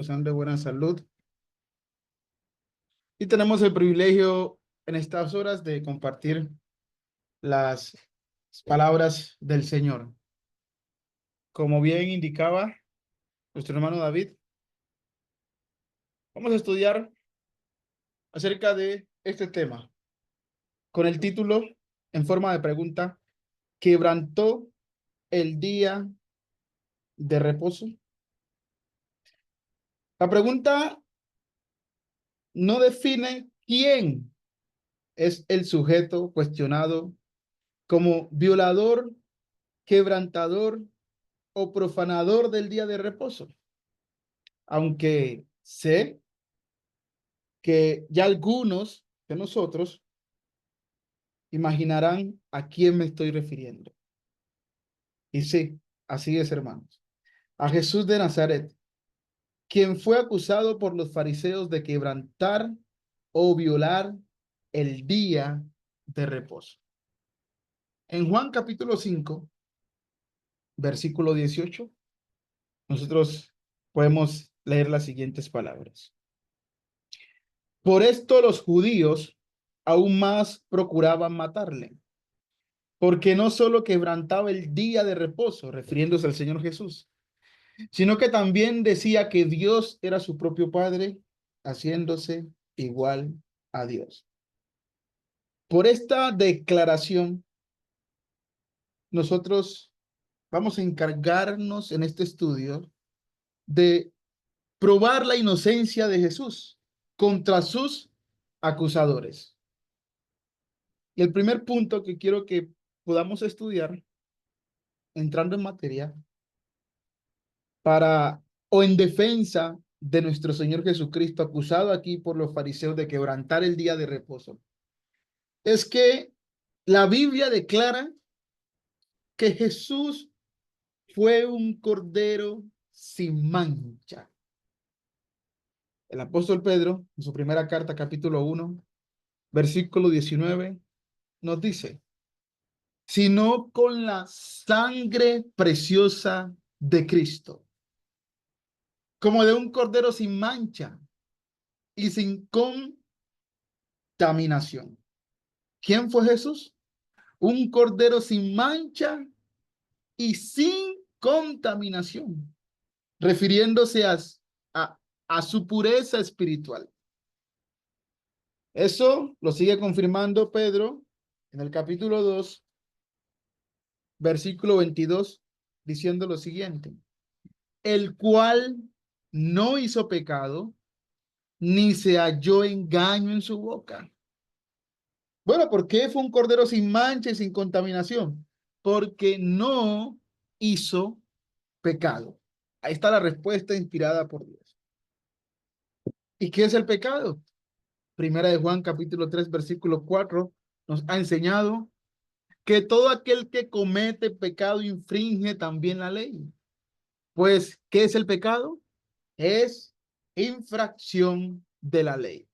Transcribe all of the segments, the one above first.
gozando de buena salud. Y tenemos el privilegio en estas horas de compartir las palabras del Señor. Como bien indicaba nuestro hermano David, vamos a estudiar acerca de este tema con el título en forma de pregunta: ¿quebrantó el día de reposo? La pregunta no define quién es el sujeto cuestionado como violador, quebrantador o profanador del día de reposo, aunque sé que ya algunos de nosotros imaginarán a quién me estoy refiriendo. Y sí, así es, hermanos. A Jesús de Nazaret, quien fue acusado por los fariseos de quebrantar o violar el día de reposo. En Juan capítulo 5, versículo 18, nosotros podemos leer las siguientes palabras. Por esto los judíos aún más procuraban matarle, porque no solo quebrantaba el día de reposo, refiriéndose al Señor Jesús, sino que también decía que Dios era su propio Padre, haciéndose igual a Dios. Por esta declaración, nosotros vamos a encargarnos en este estudio de probar la inocencia de Jesús contra sus acusadores. Y el primer punto que quiero que podamos estudiar, entrando en materia, para o en defensa de nuestro Señor Jesucristo, acusado aquí por los fariseos de quebrantar el día de reposo, es que la Biblia declara que Jesús fue un cordero sin mancha. El apóstol Pedro, en su primera carta, capítulo 1, versículo 19, nos dice: sino con la sangre preciosa de Cristo, como de un cordero sin mancha y sin contaminación. ¿Quién fue Jesús? Un cordero sin mancha y sin contaminación, refiriéndose a, a su pureza espiritual. Eso lo sigue confirmando Pedro en el capítulo 2, versículo 22, diciendo lo siguiente: el cual no hizo pecado, ni se halló engaño en su boca. Bueno, ¿por qué fue un cordero sin mancha y sin contaminación? Porque no hizo pecado. Ahí está la respuesta inspirada por Dios. ¿Y qué es el pecado? Primera de Juan, capítulo 3, versículo 4, nos ha enseñado que todo aquel que comete pecado infringe también la ley. Pues, ¿qué es el pecado? Es infracción de la ley.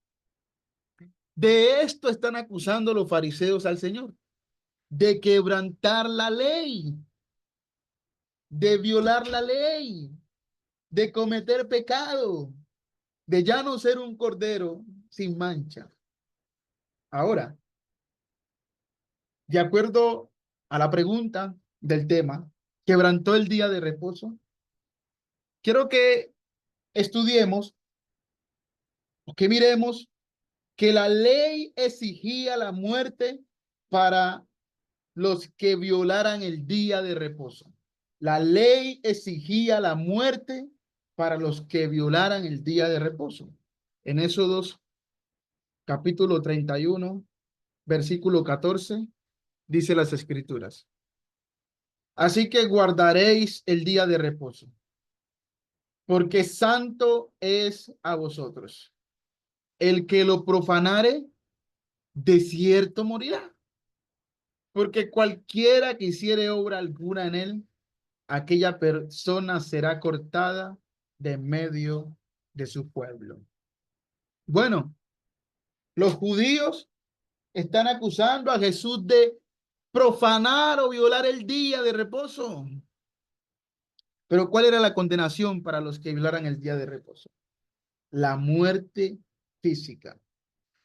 De esto están acusando los fariseos al Señor, de quebrantar la ley, de violar la ley, de cometer pecado, de ya no ser un cordero sin mancha. Ahora, de acuerdo a la pregunta del tema, ¿quebrantó el día de reposo? Quiero que estudiemos, que miremos que la ley exigía la muerte para los que violaran el día de reposo. La ley exigía la muerte para los que violaran el día de reposo. En Éxodo capítulo 31, versículo 14, dice las escrituras: así que guardaréis el día de reposo, porque santo es a vosotros. El que lo profanare, de cierto morirá, porque cualquiera que hiciere obra alguna en él, aquella persona será cortada de medio de su pueblo. Bueno, los judíos están acusando a Jesús de profanar o violar el día de reposo. Pero ¿cuál era la condenación para los que violaran el día de reposo? La muerte física.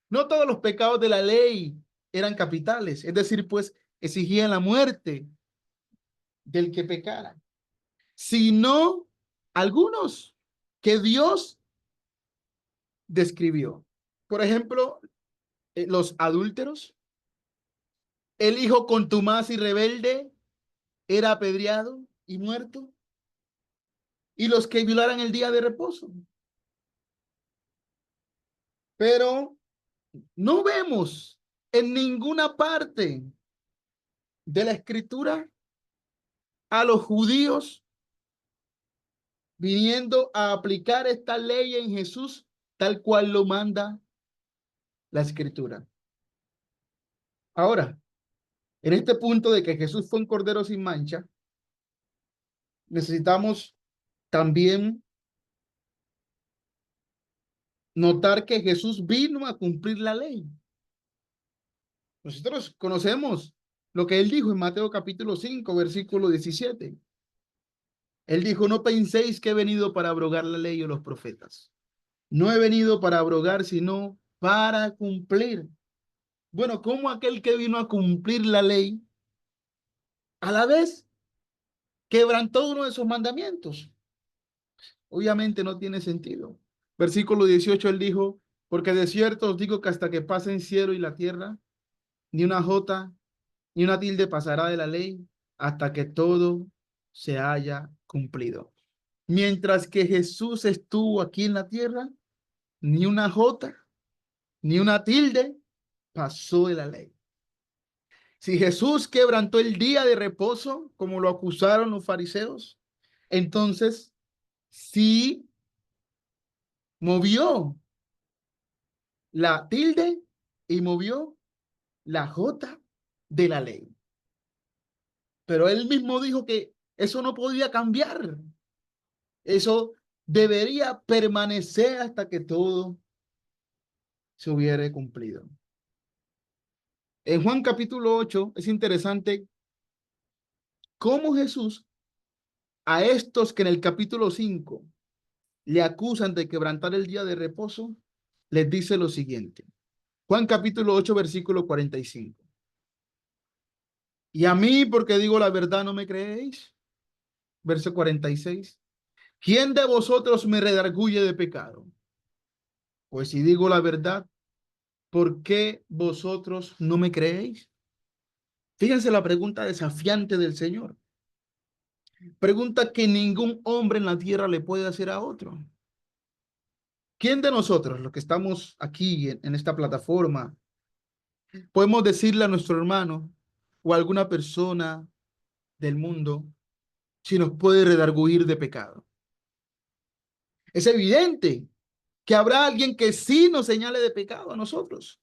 No todos los pecados de la ley eran capitales, es decir, pues exigían la muerte del que pecara, sino algunos que Dios describió. Por ejemplo, los adúlteros, el hijo contumaz y rebelde era apedreado y muerto, y los que violaran el día de reposo. Pero no vemos en ninguna parte de la escritura a los judíos viniendo a aplicar esta ley en Jesús tal cual lo manda la escritura. Ahora, en este punto de que Jesús fue un cordero sin mancha, necesitamos también notar que Jesús vino a cumplir la ley. Nosotros conocemos lo que él dijo en Mateo capítulo 5, versículo 17. Él dijo, no penséis que he venido para abrogar la ley o los profetas. No he venido para abrogar, sino para cumplir. Bueno, ¿cómo aquel que vino a cumplir la ley a la vez quebrantó uno de sus mandamientos? Obviamente no tiene sentido. Versículo 18, él dijo, porque de cierto os digo que hasta que pasen cielo y la tierra, ni una jota, ni una tilde pasará de la ley hasta que todo se haya cumplido. Mientras que Jesús estuvo aquí en la tierra, ni una jota, ni una tilde pasó de la ley. Si Jesús quebrantó el día de reposo, como lo acusaron los fariseos, entonces sí movió la tilde y movió la jota de la ley. Pero él mismo dijo que eso no podía cambiar. Eso debería permanecer hasta que todo se hubiera cumplido. En Juan capítulo 8 es interesante cómo Jesús a estos que en el capítulo 5 le acusan de quebrantar el día de reposo, les dice lo siguiente. Juan capítulo 8, versículo 45. Y a mí, porque digo la verdad, ¿no me creéis? Verso 46. ¿Quién de vosotros me redarguye de pecado? Pues si digo la verdad, ¿por qué vosotros no me creéis? Fíjense la pregunta desafiante del Señor. Pregunta que ningún hombre en la tierra le puede hacer a otro. ¿Quién de nosotros, los que estamos aquí en esta plataforma, podemos decirle a nuestro hermano o a alguna persona del mundo si nos puede redarguir de pecado? Es evidente que habrá alguien que sí nos señale de pecado a nosotros,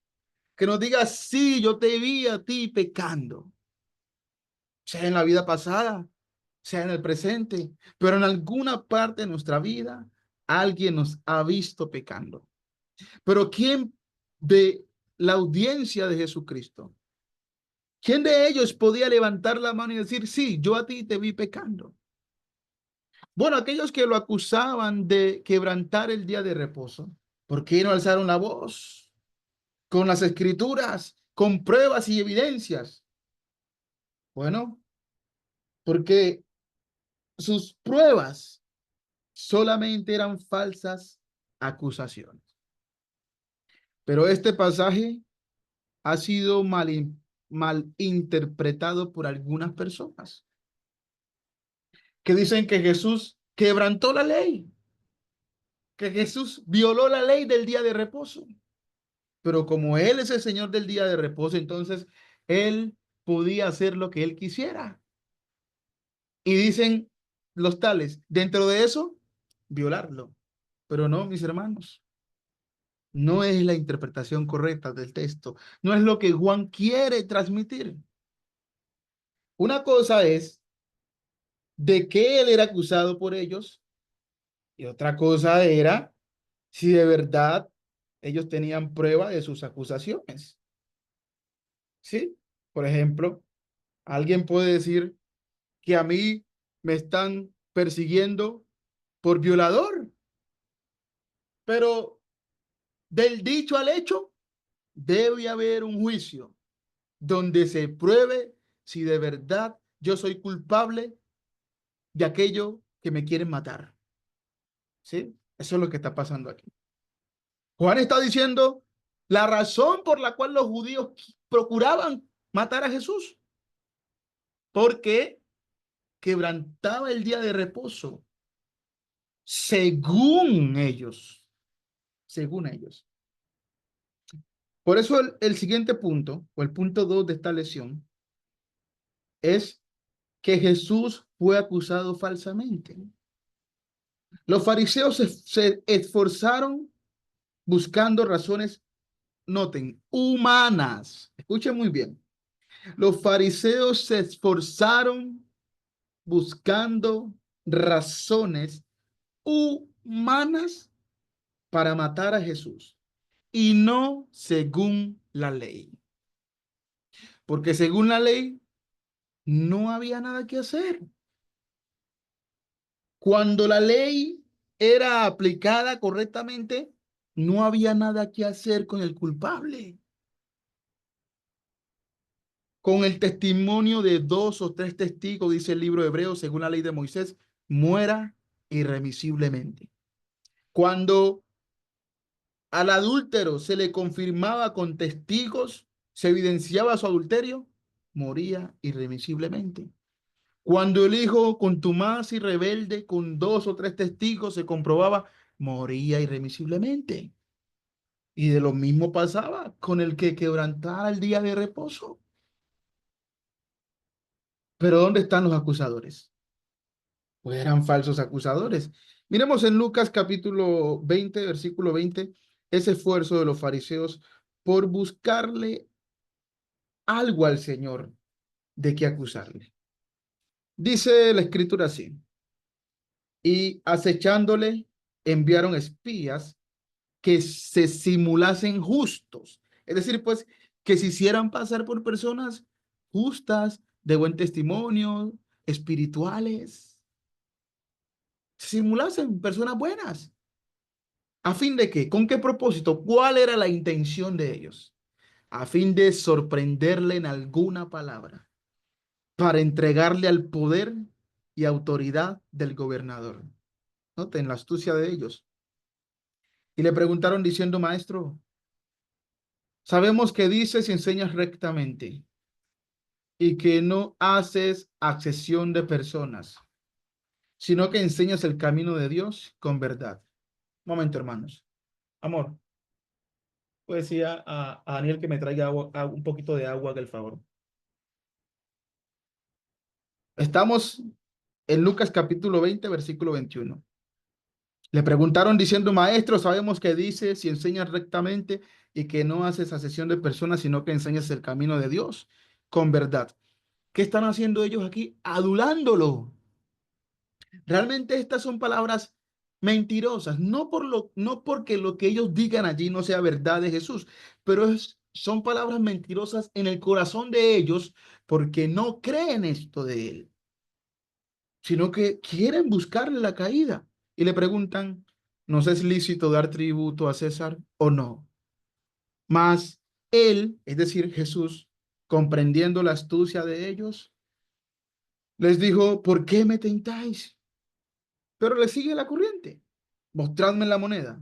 que nos diga, sí, yo te vi a ti pecando, sea en la vida pasada, sea en el presente, pero en alguna parte de nuestra vida alguien nos ha visto pecando. Pero ¿quién de la audiencia de Jesucristo? ¿Quién de ellos podía levantar la mano y decir, sí, yo a ti te vi pecando? Bueno, aquellos que lo acusaban de quebrantar el día de reposo, ¿por qué no alzaron la voz con las escrituras, con pruebas y evidencias? Bueno, porque sus pruebas solamente eran falsas acusaciones. Pero este pasaje ha sido mal interpretado por algunas personas que dicen que Jesús quebrantó la ley, que Jesús violó la ley del día de reposo. Pero como Él es el Señor del día de reposo, entonces Él podía hacer lo que Él quisiera. Y dicen los tales, dentro de eso, violarlo. Pero no, mis hermanos, no es la interpretación correcta del texto. No es lo que Juan quiere transmitir. Una cosa es de que Él era acusado por ellos y otra cosa era si de verdad ellos tenían prueba de sus acusaciones. ¿Sí? Por ejemplo, alguien puede decir que a mí me están persiguiendo por violador. Pero del dicho al hecho, debe haber un juicio donde se pruebe si de verdad yo soy culpable de aquello que me quieren matar. ¿Sí? Eso es lo que está pasando aquí. Juan está diciendo la razón por la cual los judíos procuraban matar a Jesús, porque quebrantaba el día de reposo, según ellos, según ellos. Por eso el siguiente punto, o el punto 2 de esta lección, es que Jesús fue acusado falsamente. Los fariseos se esforzaron buscando razones, noten, humanas. Escuchen muy bien. Los fariseos se esforzaron buscando razones humanas para matar a Jesús y no según la ley. Porque según la ley no había nada que hacer. Cuando la ley era aplicada correctamente, no había nada que hacer con el culpable. Con el testimonio de 2 o 3 testigos, dice el libro de Hebreos, según la ley de Moisés, muera irremisiblemente. Cuando al adúltero se le confirmaba con testigos, se evidenciaba su adulterio, moría irremisiblemente. Cuando el hijo contumaz y rebelde con 2 o 3 testigos se comprobaba, moría irremisiblemente. Y de lo mismo pasaba con el que quebrantara el día de reposo. Pero ¿dónde están los acusadores? Pues eran falsos acusadores. Miremos en Lucas capítulo 20, versículo 20, ese esfuerzo de los fariseos por buscarle algo al Señor de qué acusarle. Dice la escritura así: y acechándole enviaron espías que se simulasen justos, es decir, pues que se hicieran pasar por personas justas, de buen testimonio, espirituales, se simulasen personas buenas. ¿A fin de qué? ¿Con qué propósito? ¿Cuál era la intención de ellos? A fin de sorprenderle en alguna palabra, para entregarle al poder y autoridad del gobernador. Noten la astucia de ellos. Y le preguntaron diciendo: maestro, sabemos que dices y enseñas rectamente y que no haces acepción de personas, sino que enseñas el camino de Dios con verdad. Un momento, hermanos. Amor, puedes decir a Daniel que me traiga agua, un poquito de agua, del favor. Estamos en Lucas capítulo 20, versículo 21. Le preguntaron diciendo: maestro, sabemos que dices y enseñas rectamente y que no haces acepción de personas, sino que enseñas el camino de Dios con verdad. ¿Qué están haciendo ellos aquí? Adulándolo. Realmente estas son palabras mentirosas, no porque lo que ellos digan allí no sea verdad de Jesús, pero son palabras mentirosas en el corazón de ellos porque no creen esto de él, sino que quieren buscarle la caída y le preguntan: ¿nos es lícito dar tributo a César o no? Mas él, es decir, Jesús, comprendiendo la astucia de ellos, les dijo: ¿por qué me tentáis? Pero le sigue la corriente. Mostradme la moneda.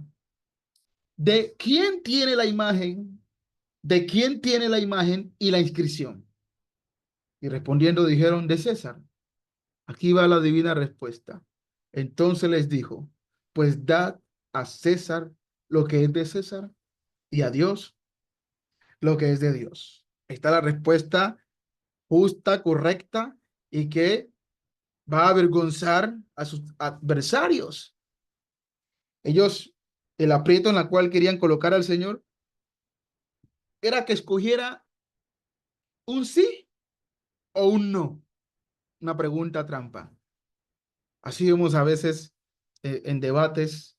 ¿De quién tiene la imagen? ¿De quién tiene la imagen y la inscripción? Y respondiendo dijeron: de César. Aquí va la divina respuesta. Entonces les dijo: pues dad a César lo que es de César y a Dios lo que es de Dios. Está la respuesta justa, correcta y que va a avergonzar a sus adversarios. Ellos, el aprieto en la cual querían colocar al Señor era que escogiera un sí o un no, una pregunta trampa. Así vemos a veces en debates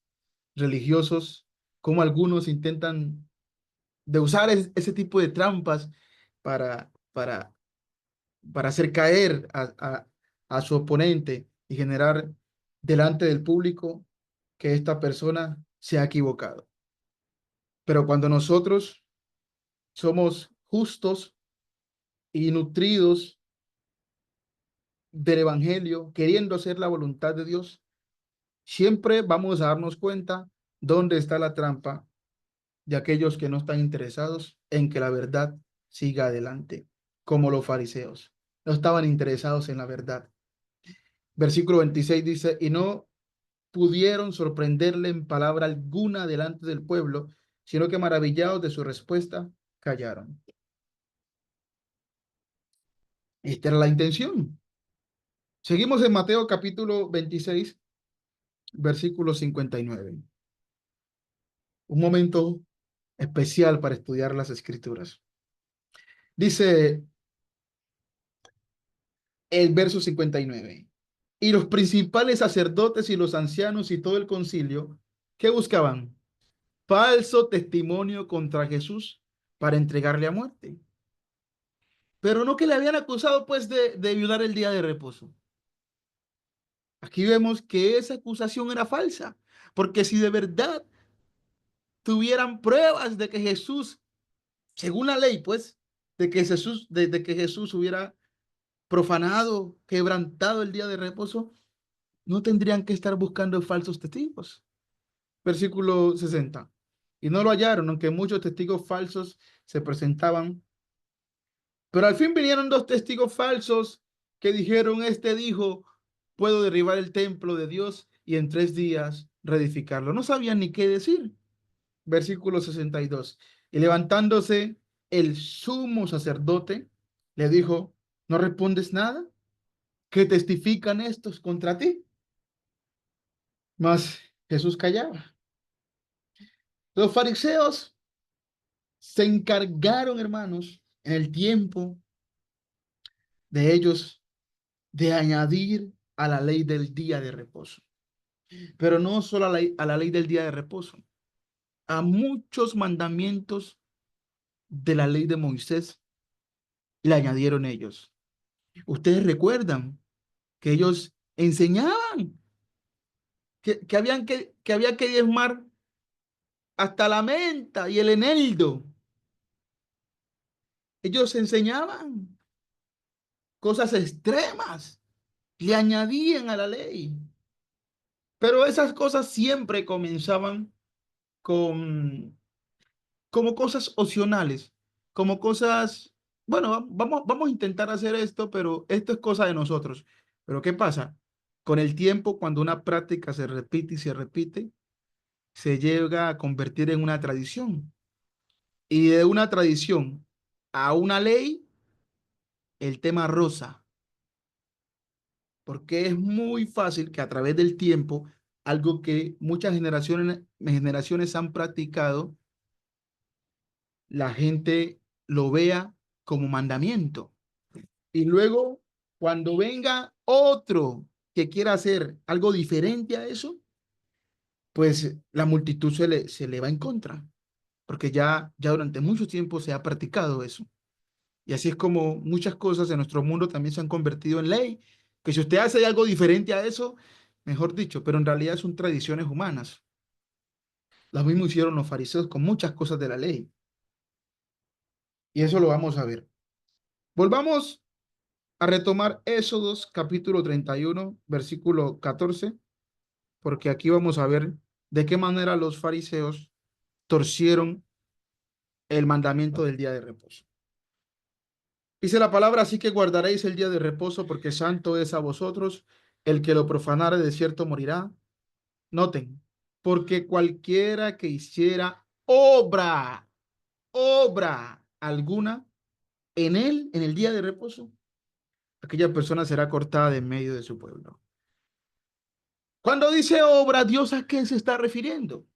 religiosos como algunos intentan de usar ese tipo de trampas para, para, para hacer caer a su oponente y generar delante del público que esta persona se ha equivocado. Pero cuando nosotros somos justos y nutridos del Evangelio, queriendo hacer la voluntad de Dios, siempre vamos a darnos cuenta dónde está la trampa de aquellos que no están interesados en que la verdad siga adelante, como los fariseos. No estaban interesados en la verdad. Versículo 26 dice, y no pudieron sorprenderle en palabra alguna delante del pueblo, sino que maravillados de su respuesta, callaron. Esta era la intención. Seguimos en Mateo capítulo 26, versículo 59. Un momento especial para estudiar las escrituras. Dice el verso 59. Y los principales sacerdotes y los ancianos y todo el concilio, ¿qué buscaban? Falso testimonio contra Jesús para entregarle a muerte. Pero no que le habían acusado pues de violar el día de reposo. Aquí vemos que esa acusación era falsa, porque si de verdad tuvieran pruebas de que Jesús, según la ley, pues, de que Jesús hubiera profanado, quebrantado el día de reposo, no tendrían que estar buscando falsos testigos. Versículo 60. Y no lo hallaron, aunque muchos testigos falsos se presentaban. Pero al fin vinieron dos testigos falsos que dijeron, este dijo, puedo derribar el templo de Dios y en 3 días reedificarlo. No sabían ni qué decir. Versículo 62. Y levantándose el sumo sacerdote, le dijo, ¿no respondes nada? ¿Qué testifican estos contra ti? Mas Jesús callaba. Los fariseos se encargaron, hermanos, en el tiempo de ellos de añadir a la ley del día de reposo. Pero no solo a la ley del día de reposo, a muchos mandamientos de la ley de Moisés le añadieron ellos. Ustedes recuerdan que ellos enseñaban que había que diezmar hasta la menta y el eneldo. Ellos enseñaban cosas extremas, le añadían a la ley. Pero esas cosas siempre comenzaban con como cosas opcionales, como cosas, bueno, vamos a intentar hacer esto, pero esto es cosa de nosotros. Pero ¿qué pasa? Con el tiempo, cuando una práctica se repite y se repite, se llega a convertir en una tradición. Y de una tradición a una ley, el tema rosa, porque es muy fácil que a través del tiempo, algo que muchas generaciones han practicado, la gente lo vea como mandamiento. Y luego, cuando venga otro que quiera hacer algo diferente a eso, pues la multitud se le va en contra, porque ya durante mucho tiempo se ha practicado eso. Y así es como muchas cosas en nuestro mundo también se han convertido en ley, que si usted hace algo diferente a eso, mejor dicho, pero en realidad son tradiciones humanas. Lo mismo hicieron los fariseos con muchas cosas de la ley. Y eso lo vamos a ver. Volvamos a retomar Éxodos capítulo 31 versículo 14, porque aquí vamos a ver de qué manera los fariseos torcieron el mandamiento del día de reposo. Dice la palabra, así que guardaréis el día de reposo, porque santo es a vosotros, el que lo profanare de cierto morirá. Noten, porque cualquiera que hiciera obra alguna en él, en el día de reposo, aquella persona será cortada de en medio de su pueblo. Cuando dice obra, ¿Dios a qué se está refiriendo?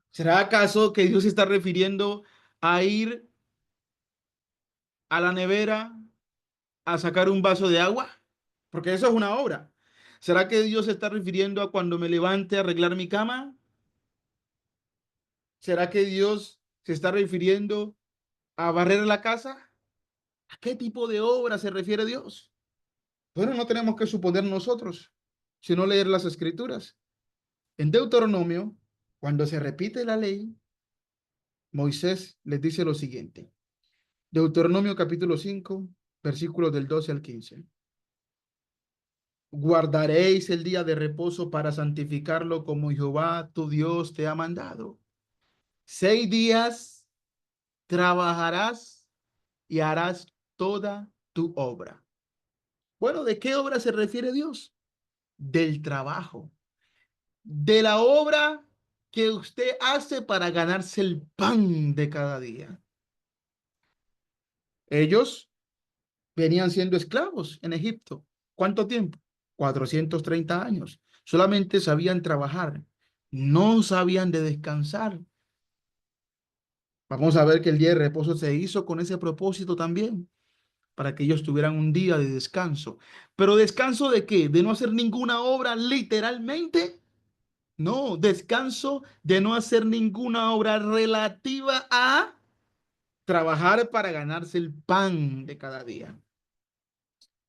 ¿Será acaso que Dios se está refiriendo a ir a la nevera a sacar un vaso de agua? Porque eso es una obra. ¿Será que Dios se está refiriendo a cuando me levante a arreglar mi cama? ¿Será que Dios se está refiriendo a barrer la casa? ¿A qué tipo de obra se refiere Dios? Bueno, no tenemos que suponer nosotros. sino leer las escrituras. En Deuteronomio, cuando se repite la ley, Moisés les dice lo siguiente. Deuteronomio capítulo 5, versículos del 12 al 15. Guardaréis el día de reposo para santificarlo como Jehová tu Dios te ha mandado. 6 días trabajarás y harás toda tu obra. Bueno, ¿de qué obra se refiere Dios? Del trabajo, de la obra que usted hace para ganarse el pan de cada día. Ellos venían siendo esclavos en Egipto. ¿Cuánto tiempo? 430 años. Solamente sabían trabajar, no sabían de descansar. Vamos a ver que el día de reposo se hizo con ese propósito también, para que ellos tuvieran un día de descanso. ¿Pero descanso de qué? ¿De no hacer ninguna obra literalmente? No, descanso de no hacer ninguna obra relativa a trabajar para ganarse el pan de cada día.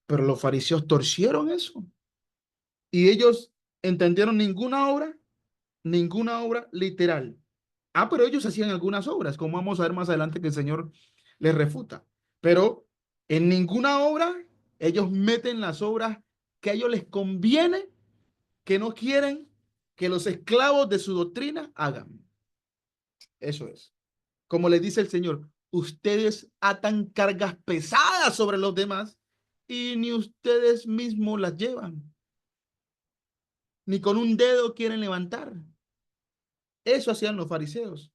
Pero los fariseos torcieron eso y ellos entendieron ninguna obra literal. Ah, pero ellos hacían algunas obras, como vamos a ver más adelante que el Señor les refuta. Pero en ninguna obra ellos meten las obras que a ellos les conviene, que no quieren que los esclavos de su doctrina hagan. Eso es. Como le dice el Señor, ustedes atan cargas pesadas sobre los demás y ni ustedes mismos las llevan, ni con un dedo quieren levantar. Eso hacían los fariseos.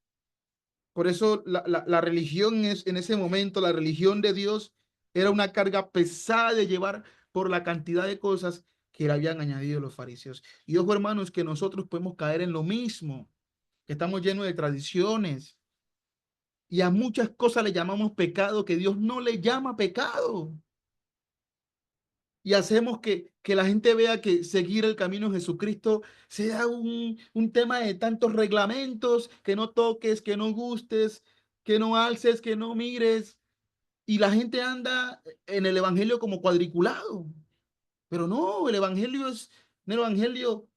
Por eso la religión en ese momento, la religión de Dios era una carga pesada de llevar por la cantidad de cosas que le habían añadido los fariseos. Y ojo, hermanos, que nosotros podemos caer en lo mismo, que estamos llenos de tradiciones y a muchas cosas le llamamos pecado que Dios no le llama pecado. Y hacemos que la gente vea que seguir el camino de Jesucristo sea un tema de tantos reglamentos, que no toques, que no gustes, que no alces, que no mires. Y la gente anda en el evangelio como cuadriculado. Pero no, el evangelio es un evangelio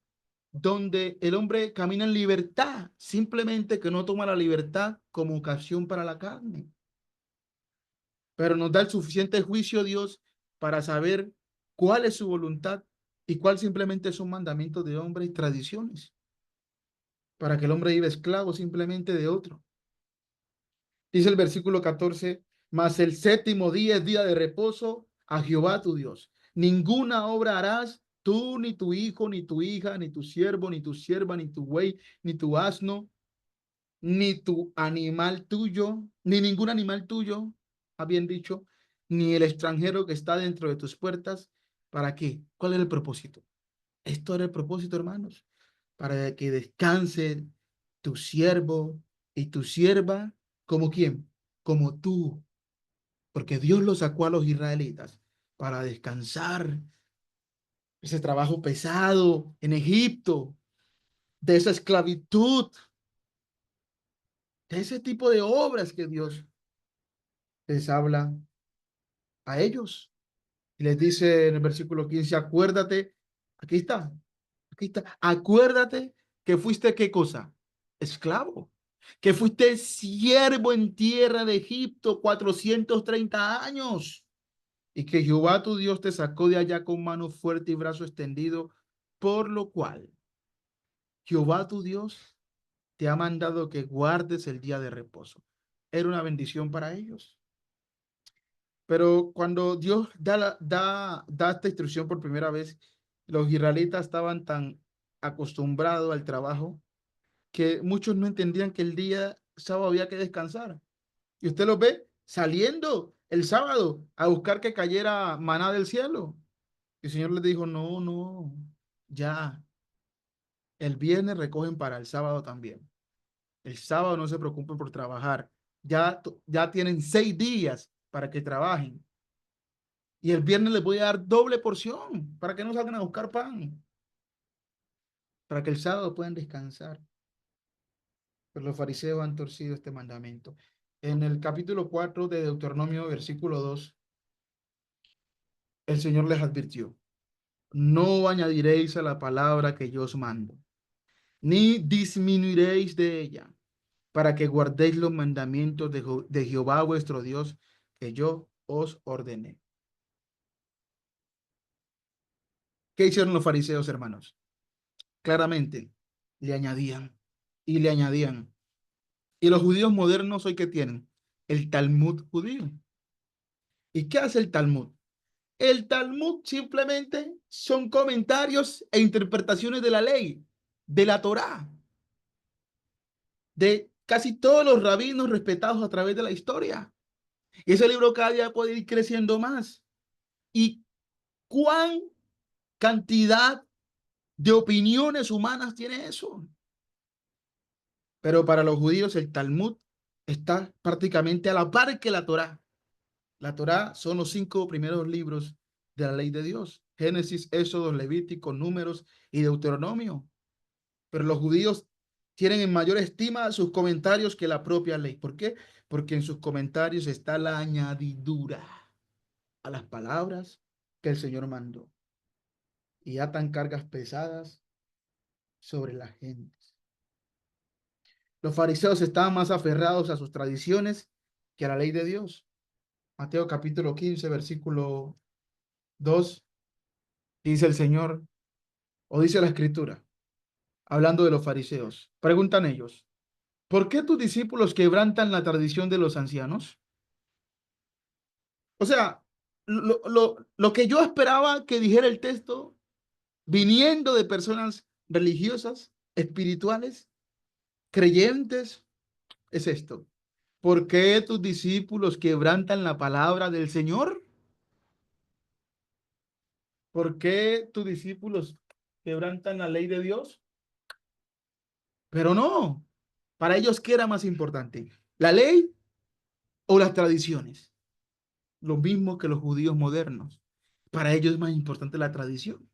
donde el hombre camina en libertad, simplemente que no toma la libertad como ocasión para la carne. Pero nos da el suficiente juicio Dios para saber cuál es su voluntad y cuál simplemente son mandamientos de hombres y tradiciones, para que el hombre viva esclavo simplemente de otro. Dice el versículo 14, mas el séptimo día es día de reposo a Jehová tu Dios. Ninguna obra harás tú, ni tu hijo, ni tu hija, ni tu siervo, ni tu sierva, ni tu buey, ni tu asno, ni tu animal tuyo, ni ningún animal tuyo, bien dicho, ni el extranjero que está dentro de tus puertas. ¿Para qué? ¿Cuál es el propósito? Esto era el propósito, hermanos, para que descanse tu siervo y tu sierva, ¿como quién? Como tú, porque Dios lo sacó a los israelitas para descansar ese trabajo pesado en Egipto, de esa esclavitud, de ese tipo de obras que Dios les habla a ellos. Y les dice en el versículo 15, acuérdate, aquí está, aquí está, acuérdate que fuiste qué cosa, esclavo, que fuiste siervo en tierra de Egipto 430 años y que Jehová tu Dios te sacó de allá con mano fuerte y brazo extendido, por lo cual Jehová tu Dios te ha mandado que guardes el día de reposo. Era una bendición para ellos. Pero cuando Dios da esta instrucción por primera vez, los israelitas estaban tan acostumbrados al trabajo que muchos no entendían que el día sábado había que descansar. Y usted los ve saliendo el sábado a buscar que cayera maná del cielo. Y el Señor les dijo, no, no, ya, el viernes recogen para el sábado también. El sábado no se preocupen por trabajar. Ya tienen 6 días para que trabajen. Y el viernes les voy a dar doble porción para que no salgan a buscar pan, para que el sábado puedan descansar. Pero los fariseos han torcido este mandamiento. En el capítulo 4 de Deuteronomio, versículo 2, el Señor les advirtió. no añadiréis a la palabra que yo os mando, ni disminuiréis de ella, para que guardéis los mandamientos de Jehová vuestro Dios, que yo os ordené. ¿Qué hicieron los fariseos, hermanos? Claramente, le añadían y le añadían. Y los judíos modernos hoy, ¿qué tienen? El Talmud judío. ¿Y qué hace el Talmud? El Talmud simplemente son comentarios e interpretaciones de la ley, de la Torá, de casi todos los rabinos respetados a través de la historia. Y ese libro cada día puede ir creciendo más. ¿Y cuán cantidad de opiniones humanas tiene eso? Pero para los judíos el Talmud está prácticamente a la par que la Torá. La Torá son los 5 primeros libros de la ley de Dios: Génesis, Éxodo, Levítico, Números y Deuteronomio. Pero los judíos tienen en mayor estima sus comentarios que la propia ley. ¿Por qué? Porque en sus comentarios está la añadidura a las palabras que el Señor mandó y atan cargas pesadas sobre la gente. Los fariseos estaban más aferrados a sus tradiciones que a la ley de Dios. Mateo capítulo 15, versículo 2, dice el Señor, o dice la Escritura, hablando de los fariseos. Preguntan ellos, ¿por qué tus discípulos quebrantan la tradición de los ancianos? O sea, lo que yo esperaba que dijera el texto, viniendo de personas religiosas, espirituales, creyentes, es esto. ¿Por qué tus discípulos quebrantan la palabra del Señor? ¿Por qué tus discípulos quebrantan la ley de Dios? Pero no, para ellos, ¿qué era más importante? ¿La ley o las tradiciones? Lo mismo que los judíos modernos. Para ellos es más importante la tradición.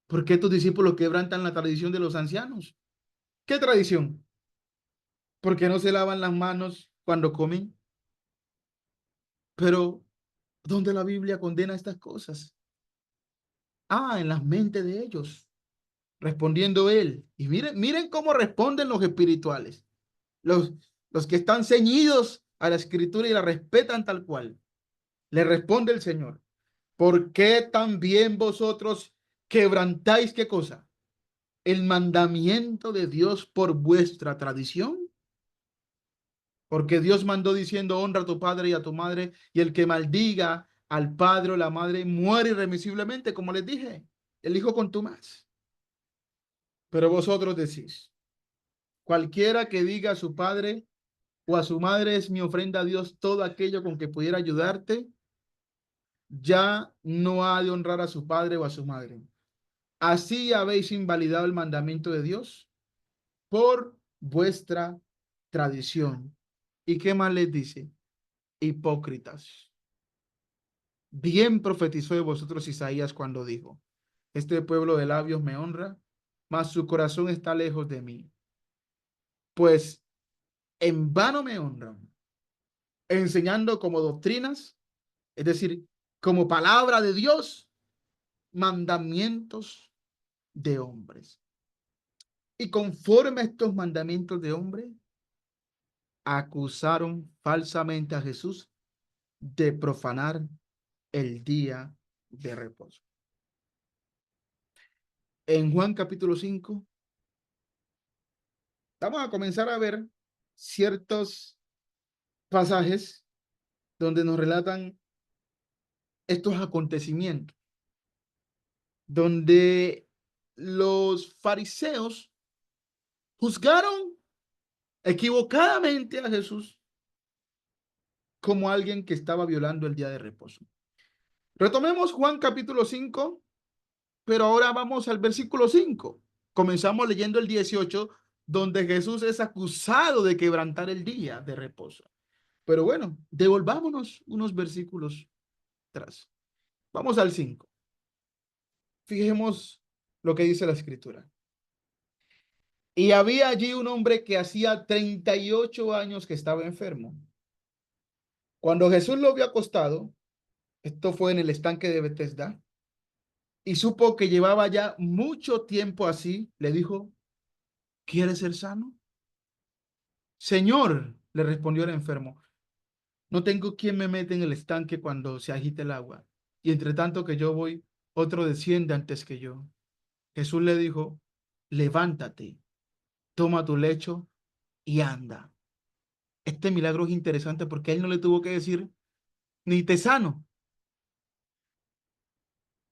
¿Por qué tus discípulos quebrantan la tradición de los ancianos? ¿Qué tradición? ¿Por qué no se lavan las manos cuando comen? Pero, ¿dónde la Biblia condena estas cosas? Ah, en las mentes de ellos. Respondiendo él. Y miren cómo responden los espirituales. Los, los que están ceñidos a la escritura y la respetan tal cual. Le responde el Señor. ¿Por qué también vosotros quebrantáis qué cosa? El mandamiento de Dios por vuestra tradición. Porque Dios mandó diciendo, honra a tu padre y a tu madre, y el que maldiga al padre o la madre muere irremisiblemente, como les dije, el hijo contumaz. Pero vosotros decís, cualquiera que diga a su padre o a su madre es mi ofrenda a Dios, todo aquello con que pudiera ayudarte, ya no ha de honrar a su padre o a su madre. Así habéis invalidado el mandamiento de Dios por vuestra tradición. ¿Y qué más les dice? Hipócritas. Bien profetizó de vosotros Isaías cuando dijo, este pueblo de labios me honra, mas su corazón está lejos de mí. Pues en vano me honran, enseñando como doctrinas, es decir, como palabra de Dios, mandamientos de hombres. Y conforme a estos mandamientos de hombres, acusaron falsamente a Jesús de profanar el día de reposo. En Juan capítulo 5, vamos a comenzar a ver ciertos pasajes donde nos relatan estos acontecimientos, donde los fariseos juzgaron equivocadamente a Jesús como alguien que estaba violando el día de reposo. Retomemos Juan capítulo 5, pero ahora vamos al versículo 5. Comenzamos leyendo el 18, donde Jesús es acusado de quebrantar el día de reposo. Pero bueno, devolvámonos unos versículos atrás. Vamos al 5. Fijemos lo que dice la escritura. Y había allí un hombre que hacía 38 años que estaba enfermo. Cuando Jesús lo vio acostado, esto fue en el estanque de Betesda, y supo que llevaba ya mucho tiempo así, le dijo, ¿quieres ser sano? Señor, le respondió el enfermo, no tengo quien me mete en el estanque cuando se agite el agua. Y entre tanto que yo voy, otro desciende antes que yo. Jesús le dijo, levántate, toma tu lecho y anda. Este milagro es interesante porque él no le tuvo que decir, ni te sano.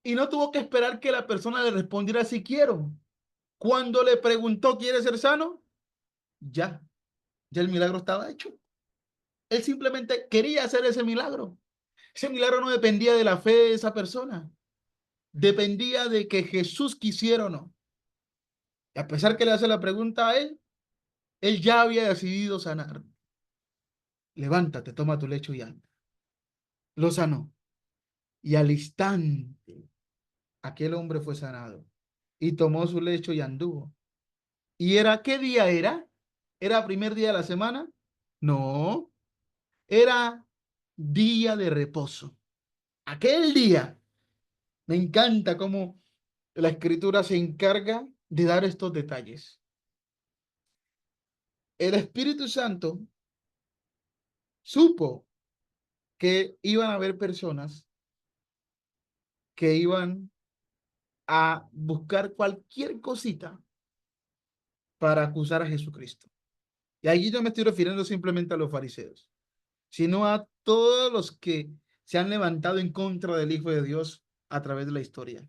Y no tuvo que esperar que la persona le respondiera si quiero. Cuando le preguntó, ¿quiere ser sano? Ya, ya el milagro estaba hecho. Él simplemente quería hacer ese milagro. Ese milagro no dependía de la fe de esa persona. Dependía de que Jesús quisiera o no. Y a pesar que le hace la pregunta a él ya había decidido sanar. Levántate, toma tu lecho y anda. Lo sanó. Y al instante, aquel hombre fue sanado. Y tomó su lecho y anduvo. ¿Y era qué día era? ¿Era primer día de la semana? No, era día de reposo. Aquel día, me encanta cómo la escritura se encarga de dar estos detalles. El Espíritu Santo supo que iban a haber personas que iban a buscar cualquier cosita para acusar a Jesucristo. Y allí no me estoy refiriendo simplemente a los fariseos, sino a todos los que se han levantado en contra del Hijo de Dios a través de la historia,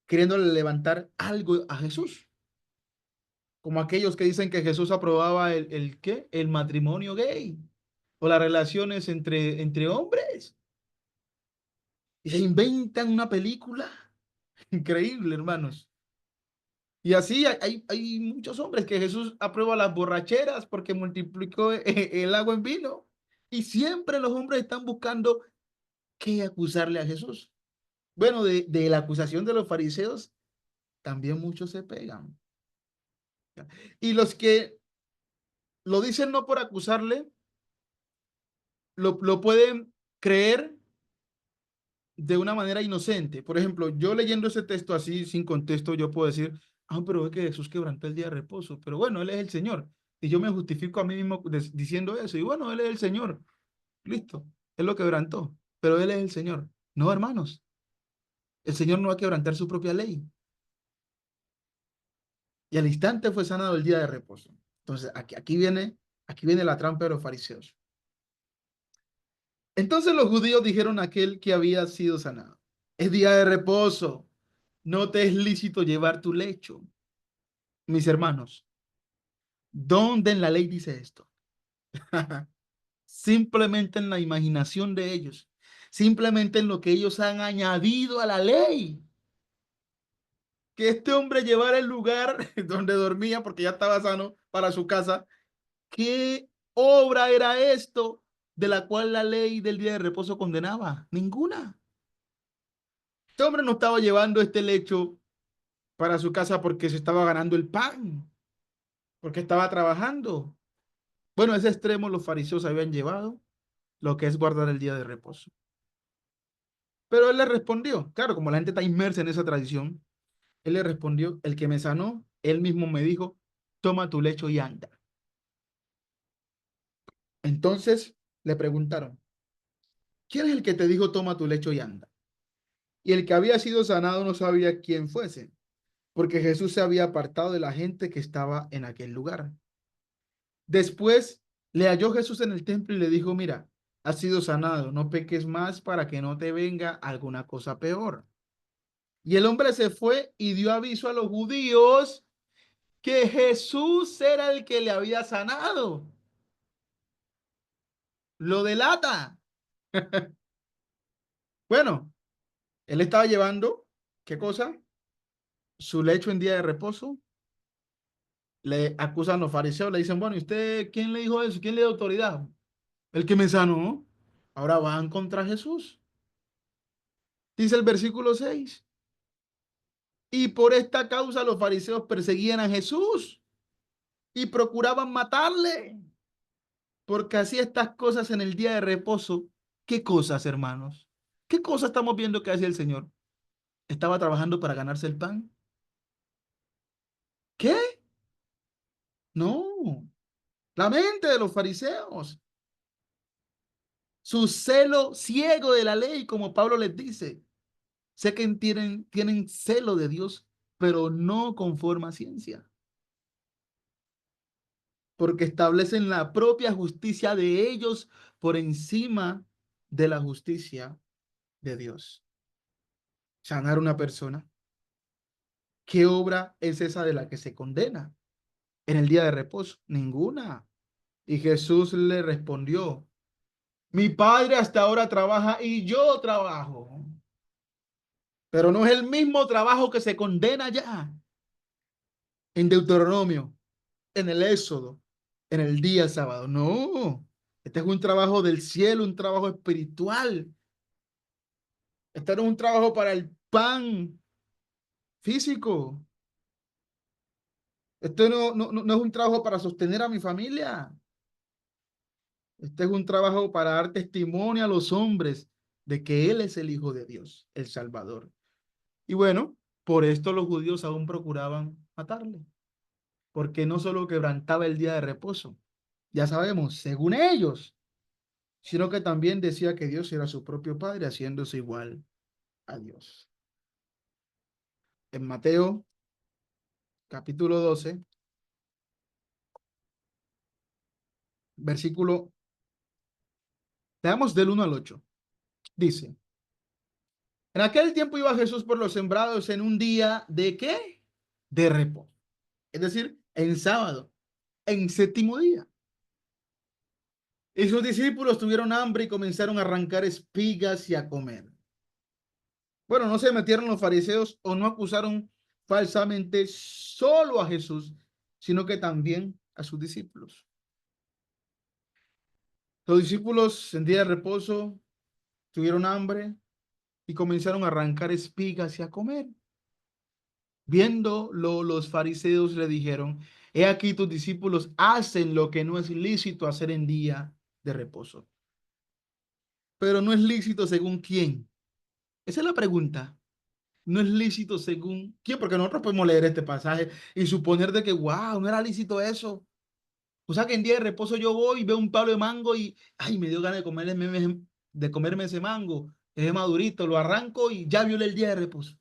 queriéndole levantar algo a Jesús, como aquellos que dicen que Jesús aprobaba ¿qué? El matrimonio gay o las relaciones entre hombres. Y se inventan una película increíble, hermanos. Y así hay muchos hombres que Jesús aprueba las borracheras porque multiplicó el agua en vino. Y siempre los hombres están buscando qué acusarle a Jesús. Bueno, de la acusación de los fariseos, también muchos se pegan. Y los que lo dicen no por acusarle, lo pueden creer de una manera inocente. Por ejemplo, yo leyendo ese texto así, sin contexto, yo puedo decir, ah, pero es que Jesús quebrantó el día de reposo. Pero bueno, Él es el Señor. Y yo me justifico a mí mismo diciendo eso. Y bueno, Él es el Señor. Listo. Él lo quebrantó. Pero Él es el Señor. No, hermanos. El Señor no va a quebrantar su propia ley. Y al instante fue sanado el día de reposo. Entonces, aquí viene la trampa de los fariseos. Entonces los judíos dijeron a aquel que había sido sanado, es día de reposo, no te es lícito llevar tu lecho. Mis hermanos, ¿dónde en la ley dice esto? Simplemente en la imaginación de ellos, simplemente en lo que ellos han añadido a la ley. Que este hombre llevara el lugar donde dormía porque ya estaba sano para su casa. ¿Qué obra era esto de la cual la ley del día de reposo condenaba? Ninguna. Este hombre no estaba llevando este lecho para su casa porque se estaba ganando el pan, porque estaba trabajando. Bueno, a ese extremo los fariseos habían llevado lo que es guardar el día de reposo. Pero él le respondió, claro, como la gente está inmersa en esa tradición, él le respondió, el que me sanó, él mismo me dijo, toma tu lecho y anda. Entonces le preguntaron, ¿quién es el que te dijo, toma tu lecho y anda? Y el que había sido sanado no sabía quién fuese, porque Jesús se había apartado de la gente que estaba en aquel lugar. Después le halló Jesús en el templo y le dijo, mira, has sido sanado, no peques más para que no te venga alguna cosa peor. Y el hombre se fue y dio aviso a los judíos que Jesús era el que le había sanado. Lo delata. Bueno, él estaba llevando, ¿qué cosa? Su lecho en día de reposo. Le acusan los fariseos, le dicen, bueno, ¿y usted quién le dijo eso? ¿Quién le dio autoridad? El que me sanó. Ahora van contra Jesús. Dice el versículo 6. Y por esta causa los fariseos perseguían a Jesús y procuraban matarle, porque hacía estas cosas en el día de reposo. ¿Qué cosas, hermanos? ¿Qué cosas estamos viendo que hacía el Señor? estaba trabajando para ganarse el pan? ¿Qué? No. La mente de los fariseos. Su celo ciego de la ley, como Pablo les dice. Sé que tienen celo de Dios, pero no conforme a ciencia, porque establecen la propia justicia de ellos por encima de la justicia de Dios. Sanar a una persona. ¿Qué obra es esa de la que se condena en el día de reposo? Ninguna. Y Jesús le respondió, mi padre hasta ahora trabaja y yo trabajo, pero no es el mismo trabajo que se condena ya en Deuteronomio, en el Éxodo, en el día sábado. No, este es un trabajo del cielo, un trabajo espiritual. Este no es un trabajo para el pan físico. Esto no es un trabajo para sostener a mi familia. Este es un trabajo para dar testimonio a los hombres de que Él es el Hijo de Dios, el Salvador. Y bueno, por esto los judíos aún procuraban matarle, porque no solo quebrantaba el día de reposo, ya sabemos, según ellos, sino que también decía que Dios era su propio Padre, haciéndose igual a Dios. En Mateo capítulo 12, versículo, veamos del 1 al 8, dice, en aquel tiempo iba Jesús por los sembrados en un día de ¿qué? De reposo, es decir, en sábado, en séptimo día. Y sus discípulos tuvieron hambre y comenzaron a arrancar espigas y a comer. Bueno, no se metieron los fariseos o no acusaron falsamente solo a Jesús, sino que también a sus discípulos. Los discípulos en día de reposo tuvieron hambre y comenzaron a arrancar espigas y a comer. Viéndolo, los fariseos le dijeron, he aquí tus discípulos hacen lo que no es lícito hacer en día de reposo. Pero no es lícito según quién. Esa es la pregunta. No es lícito según quién, porque nosotros podemos leer este pasaje y suponer de que, wow, no era lícito eso. O sea que en día de reposo yo voy y veo un palo de mango y, ay, me dio ganas de comerme ese mango. Es madurito, lo arranco y ya violé el día de reposo.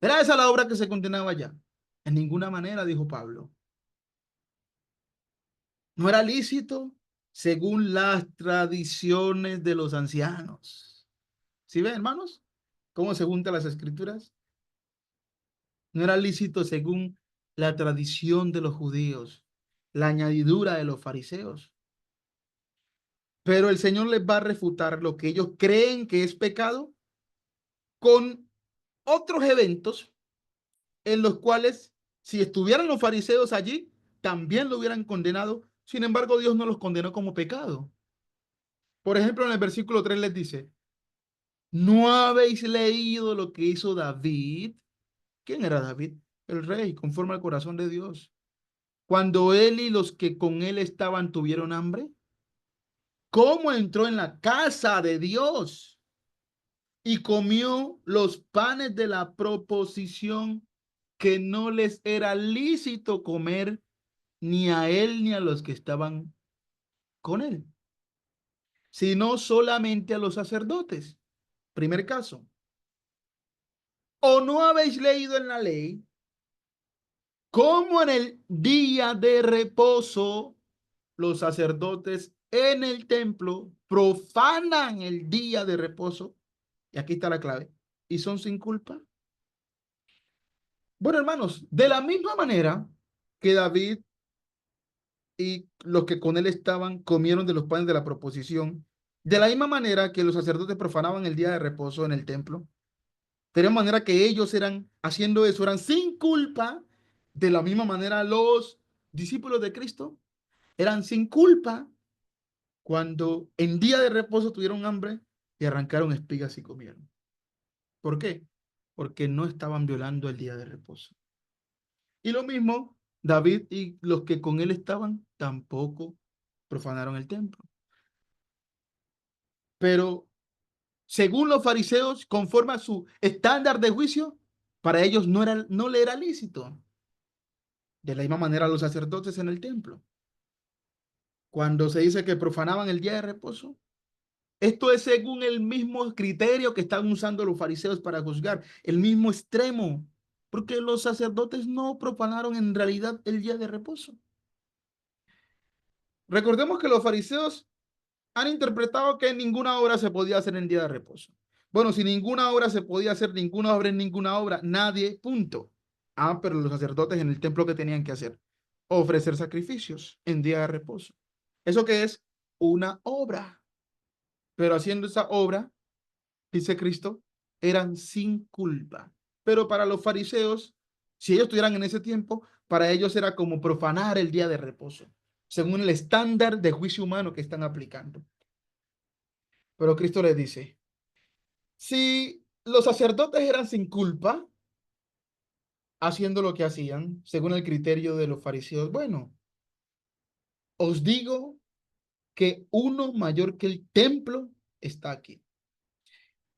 ¿Era esa la obra que se condenaba ya? En ninguna manera, dijo Pablo. No era lícito según las tradiciones de los ancianos. ¿Sí ven, hermanos? ¿Cómo se juntan las escrituras? No era lícito según la tradición de los judíos, la añadidura de los fariseos. Pero el Señor les va a refutar lo que ellos creen que es pecado con otros eventos en los cuales, si estuvieran los fariseos allí, también lo hubieran condenado. Sin embargo, Dios no los condenó como pecado. Por ejemplo, en el versículo 3 les dice, ¿no habéis leído lo que hizo David? ¿Quién era David? El rey, conforme al corazón de Dios. Cuando él y los que con él estaban tuvieron hambre, ¿cómo entró en la casa de Dios y comió los panes de la proposición que no les era lícito comer ni a él ni a los que estaban con él, sino solamente a los sacerdotes? Primer caso. ¿O no habéis leído en la ley cómo en el día de reposo los sacerdotes en el templo profanan el día de reposo? Y aquí está la clave. ¿Y son sin culpa? Bueno, hermanos, de la misma manera que David y los que con él estaban comieron de los panes de la proposición, de la misma manera que los sacerdotes profanaban el día de reposo en el templo, de la manera que ellos eran haciendo eso, eran sin culpa, de la misma manera los discípulos de Cristo eran sin culpa cuando en día de reposo tuvieron hambre y arrancaron espigas y comieron. ¿Por qué? Porque no estaban violando el día de reposo. Y lo mismo, David y los que con él estaban tampoco profanaron el templo. Pero según los fariseos, conforme a su estándar de juicio, para ellos no le era lícito. De la misma manera los sacerdotes en el templo, cuando se dice que profanaban el día de reposo, esto es según el mismo criterio que están usando los fariseos para juzgar, el mismo extremo, porque los sacerdotes no profanaron en realidad el día de reposo. Recordemos que los fariseos han interpretado que ninguna obra se podía hacer en día de reposo. Bueno, si ninguna obra se podía hacer, ninguna obra en ninguna obra, nadie, punto. Ah, pero los sacerdotes en el templo, ¿qué tenían que hacer? Ofrecer sacrificios en día de reposo. ¿Eso qué es? Una obra. Pero haciendo esa obra, dice Cristo, eran sin culpa. Pero para los fariseos, si ellos estuvieran en ese tiempo, para ellos era como profanar el día de reposo, según el estándar de juicio humano que están aplicando. Pero Cristo les dice, si los sacerdotes eran sin culpa, haciendo lo que hacían, según el criterio de los fariseos, bueno, os digo que uno mayor que el templo está aquí.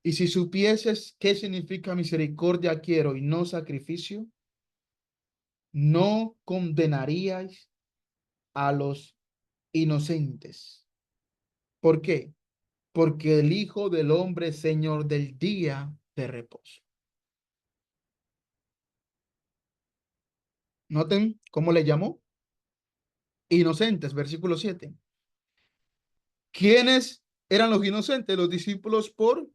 Y si supieses qué significa misericordia quiero y no sacrificio, no condenaríais a los inocentes. ¿Por qué? Porque el Hijo del Hombre es Señor del día de reposo. Noten cómo le llamó. Inocentes, versículo 7. ¿Quiénes eran los inocentes? Los discípulos por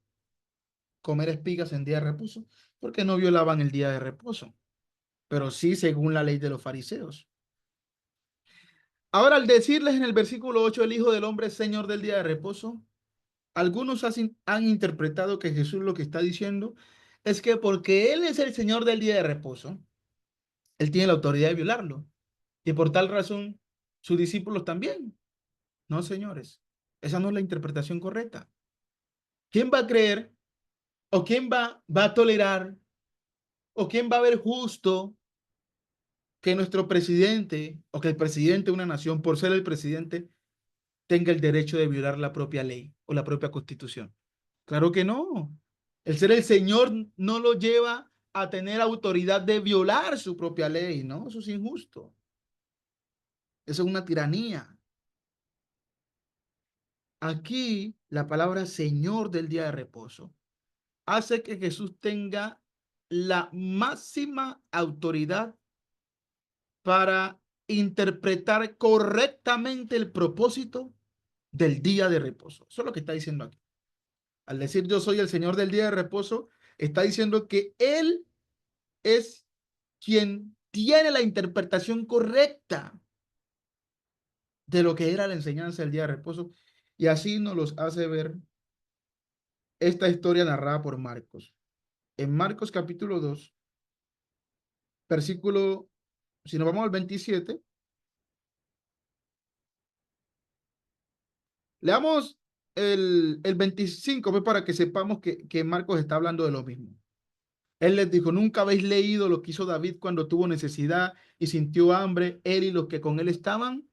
comer espigas en día de reposo, porque no violaban el día de reposo, pero sí según la ley de los fariseos. Ahora, al decirles en el versículo 8, el Hijo del Hombre es Señor del día de reposo, algunos han interpretado que Jesús lo que está diciendo es que porque Él es el Señor del día de reposo, Él tiene la autoridad de violarlo. Y por tal razón, sus discípulos también. No, señores, esa no es la interpretación correcta. ¿Quién va a creer o quién va a tolerar o quién va a ver justo que nuestro presidente o que el presidente de una nación, por ser el presidente, tenga el derecho de violar la propia ley o la propia constitución? Claro que no. El ser el Señor no lo lleva a tener autoridad de violar su propia ley, ¿no? Eso es injusto. Eso es una tiranía. Aquí la palabra Señor del día de reposo hace que Jesús tenga la máxima autoridad para interpretar correctamente el propósito del día de reposo. Eso es lo que está diciendo aquí. Al decir yo soy el Señor del día de reposo, está diciendo que Él es quien tiene la interpretación correcta de lo que era la enseñanza del día de reposo. Y así nos los hace ver esta historia narrada por Marcos. En Marcos capítulo 2 versículo, si nos vamos al 27, leamos el 25 pues, para que sepamos que Marcos está hablando de lo mismo. Él les dijo, nunca habéis leído lo que hizo David cuando tuvo necesidad y sintió hambre, él y los que con él estaban,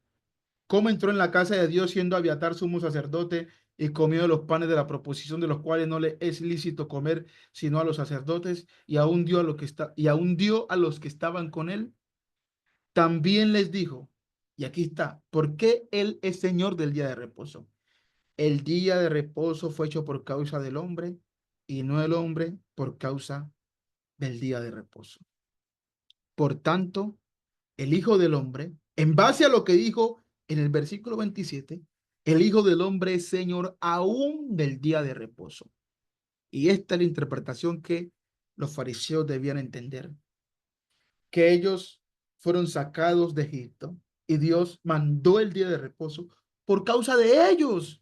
cómo entró en la casa de Dios siendo Abiatar sumo sacerdote y comió de los panes de la proposición de los cuales no le es lícito comer sino a los sacerdotes y aún dio a los que estaban con él. También les dijo, y aquí está, ¿por qué él es Señor del día de reposo? El día de reposo fue hecho por causa del hombre y no el hombre por causa del día de reposo. Por tanto, el Hijo del Hombre, en base a lo que dijo en el versículo 27, el Hijo del Hombre es Señor aún del día de reposo. Y esta es la interpretación que los fariseos debían entender, que ellos fueron sacados de Egipto y Dios mandó el día de reposo por causa de ellos,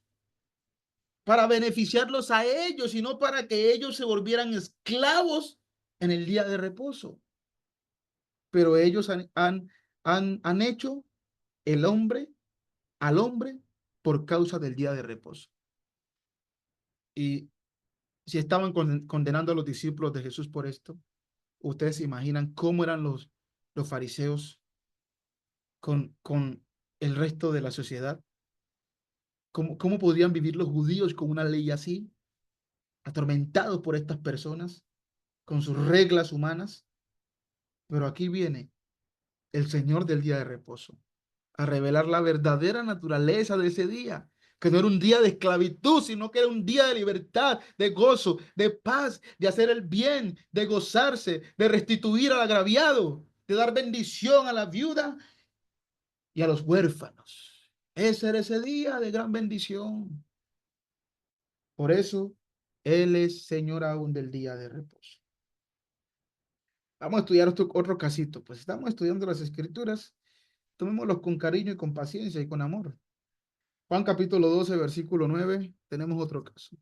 para beneficiarlos a ellos y no para que ellos se volvieran esclavos en el día de reposo. Pero ellos han hecho el hombre al hombre por causa del día de reposo. Y si estaban condenando a los discípulos de Jesús por esto, ustedes se imaginan cómo eran los fariseos con el resto de la sociedad. ¿Cómo podrían vivir los judíos con una ley así? atormentados por estas personas con sus reglas humanas. Pero aquí viene el Señor del día de reposo a revelar la verdadera naturaleza de ese día, que no era un día de esclavitud, sino que era un día de libertad, de gozo, de paz, de hacer el bien, de gozarse, de restituir al agraviado, de dar bendición a la viuda y a los huérfanos. Ese era ese día de gran bendición. Por eso, Él es Señor aún del día de reposo. Vamos a estudiar otro casito. Pues estamos estudiando las Escrituras. Tomémoslos con cariño y con paciencia y con amor. Juan capítulo 12, versículo 9. Tenemos otro caso.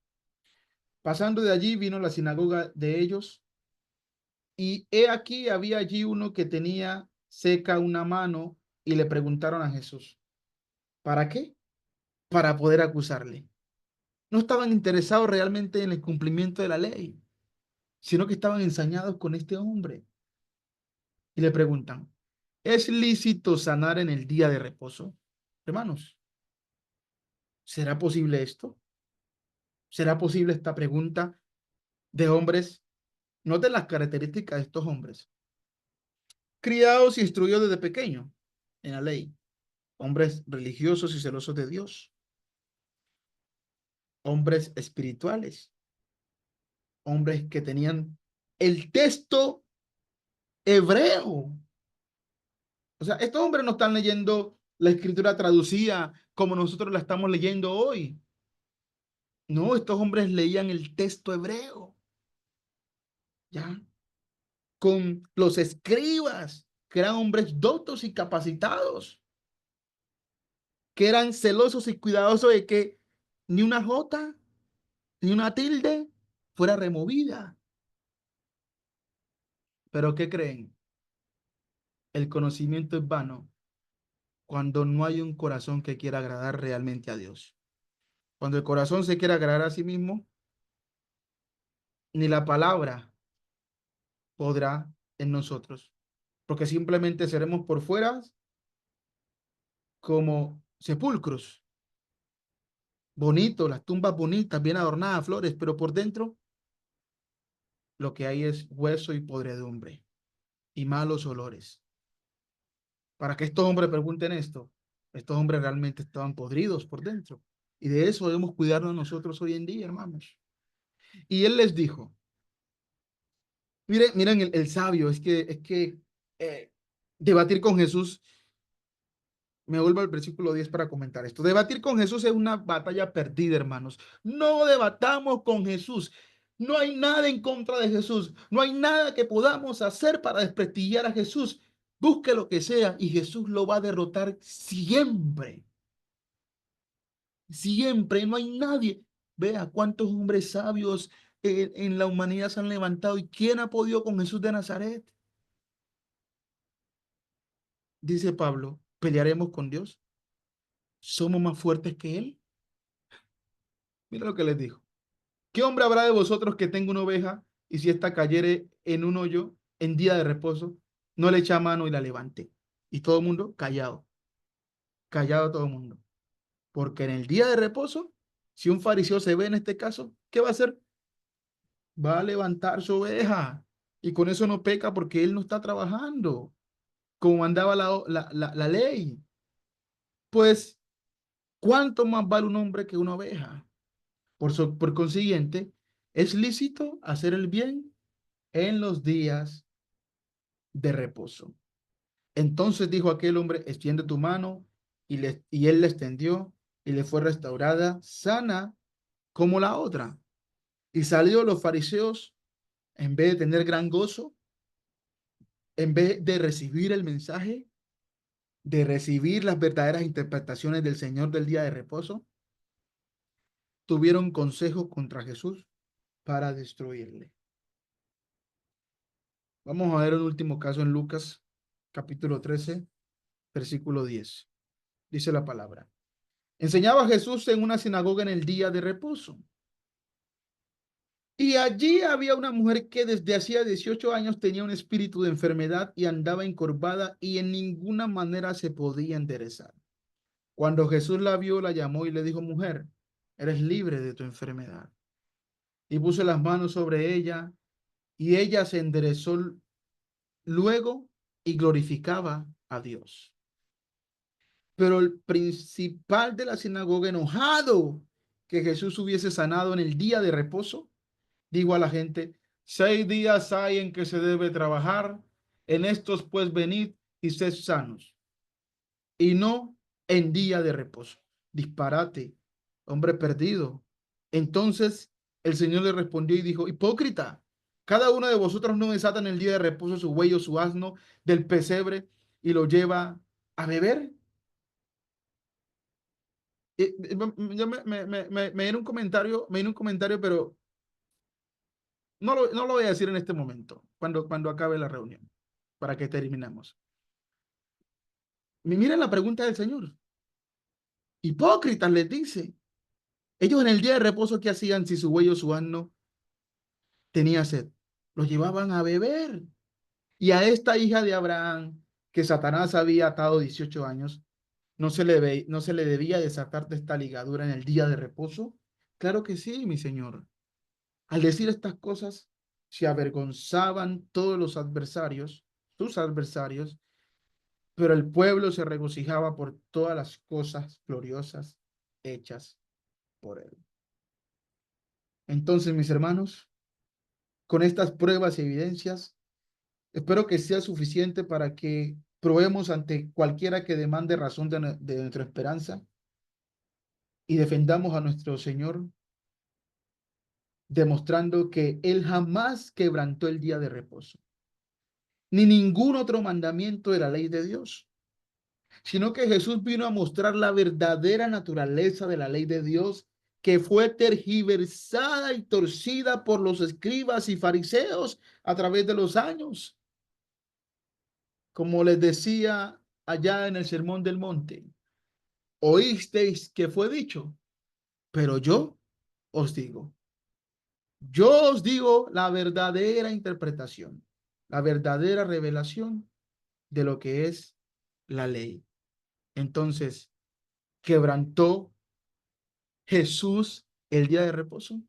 Pasando de allí vino la sinagoga de ellos, y he aquí había allí uno que tenía seca una mano, y le preguntaron a Jesús, ¿para qué? Para poder acusarle. No estaban interesados realmente en el cumplimiento de la ley, sino que estaban ensañados con este hombre. Y le preguntan, ¿es lícito sanar en el día de reposo? Hermanos, ¿será posible esto? ¿Será posible esta pregunta de hombres? Noten las características de estos hombres. Criados y instruidos desde pequeño en la ley. Hombres religiosos y celosos de Dios. Hombres espirituales. Hombres que tenían el texto hebreo. O sea, estos hombres no están leyendo la escritura traducida como nosotros la estamos leyendo hoy. No, estos hombres leían el texto hebreo. ¿Ya? Con los escribas, que eran hombres doctos y capacitados, que eran celosos y cuidadosos de que ni una jota, ni una tilde fuera removida. Pero ¿qué creen? El conocimiento es vano cuando no hay un corazón que quiera agradar realmente a Dios. Cuando el corazón se quiere agradar a sí mismo, ni la palabra podrá en nosotros, porque simplemente seremos por fuera como sepulcros, bonitos, las tumbas bonitas, bien adornadas, flores, pero por dentro lo que hay es hueso y podredumbre y malos olores. Para que estos hombres pregunten esto, estos hombres realmente estaban podridos por dentro. Y de eso debemos cuidarnos nosotros hoy en día, hermanos. Y él les dijo, miren el sabio, es que eh, debatir con Jesús, me vuelvo al versículo 10 para comentar esto. Debatir con Jesús es una batalla perdida, hermanos. No debatamos con Jesús. No hay nada en contra de Jesús. No hay nada que podamos hacer para desprestigiar a Jesús. Busque lo que sea y Jesús lo va a derrotar siempre. Siempre. No hay nadie. Vea cuántos hombres sabios en la humanidad se han levantado. ¿Y quién ha podido con Jesús de Nazaret? Dice Pablo, ¿pelearemos con Dios? ¿Somos más fuertes que Él? Mira lo que les dijo. ¿Qué hombre habrá de vosotros que tenga una oveja y si ésta cayere en un hoyo en día de reposo, no le echa mano y la levante? Y todo el mundo callado, callado todo el mundo. Porque en el día de reposo, si un fariseo se ve en este caso, ¿qué va a hacer? Va a levantar su oveja y con eso no peca porque él no está trabajando como mandaba la ley. Pues, ¿cuánto más vale un hombre que una oveja? Por consiguiente, es lícito hacer el bien en los días de reposo. Entonces dijo aquel hombre, extiende tu mano, y él le extendió, y le fue restaurada, sana como la otra. Y salió los fariseos, en vez de tener gran gozo, en vez de recibir el mensaje, de recibir las verdaderas interpretaciones del Señor del día de reposo, tuvieron consejo contra Jesús para destruirle. Vamos a ver un último caso en Lucas, capítulo 13, versículo 10. Dice la palabra. Enseñaba Jesús en una sinagoga en el día de reposo. Y allí había una mujer que desde hacía 18 años tenía un espíritu de enfermedad y andaba encorvada y en ninguna manera se podía enderezar. Cuando Jesús la vio, la llamó y le dijo, mujer, eres libre de tu enfermedad. y puso las manos sobre ella, y ella se enderezó luego y glorificaba a Dios. Pero el principal de la sinagoga, enojado que Jesús hubiese sanado en el día de reposo, dijo a la gente: 6 días hay en que se debe trabajar, en estos pues venid y sed sanos, y no en día de reposo. Disparate, hombre perdido. Entonces el Señor le respondió y dijo: hipócrita, cada uno de vosotros no desata en el día de reposo su buey o su asno del pesebre y lo lleva a beber. Yo me viene un comentario, pero no lo voy a decir en este momento, cuando acabe la reunión, para que terminemos. Miren la pregunta del Señor. Hipócritas, les dice. Ellos en el día de reposo, ¿qué hacían si su buey o su asno tenía sed? Lo llevaban a beber. Y a esta hija de Abraham, que Satanás había atado 18 años, no se le debía desatar de esta ligadura en el día de reposo. Claro que sí, mi Señor. Al decir estas cosas, se avergonzaban todos los adversarios, sus adversarios, pero el pueblo se regocijaba por todas las cosas gloriosas hechas por él. Entonces, mis hermanos, con estas pruebas y evidencias, espero que sea suficiente para que probemos ante cualquiera que demande razón de nuestra esperanza y defendamos a nuestro Señor, demostrando que Él jamás quebrantó el día de reposo, ni ningún otro mandamiento de la ley de Dios, sino que Jesús vino a mostrar la verdadera naturaleza de la ley de Dios, que fue tergiversada y torcida por los escribas y fariseos a través de los años. Como les decía allá en el Sermón del Monte: oísteis que fue dicho, pero os digo, yo os digo la verdadera interpretación, la verdadera revelación de lo que es la ley. Entonces, ¿quebrantó Jesús el día de reposo?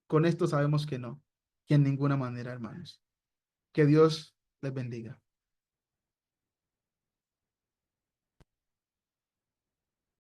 Con esto sabemos que no, que en ninguna manera, hermanos. Que Dios les bendiga.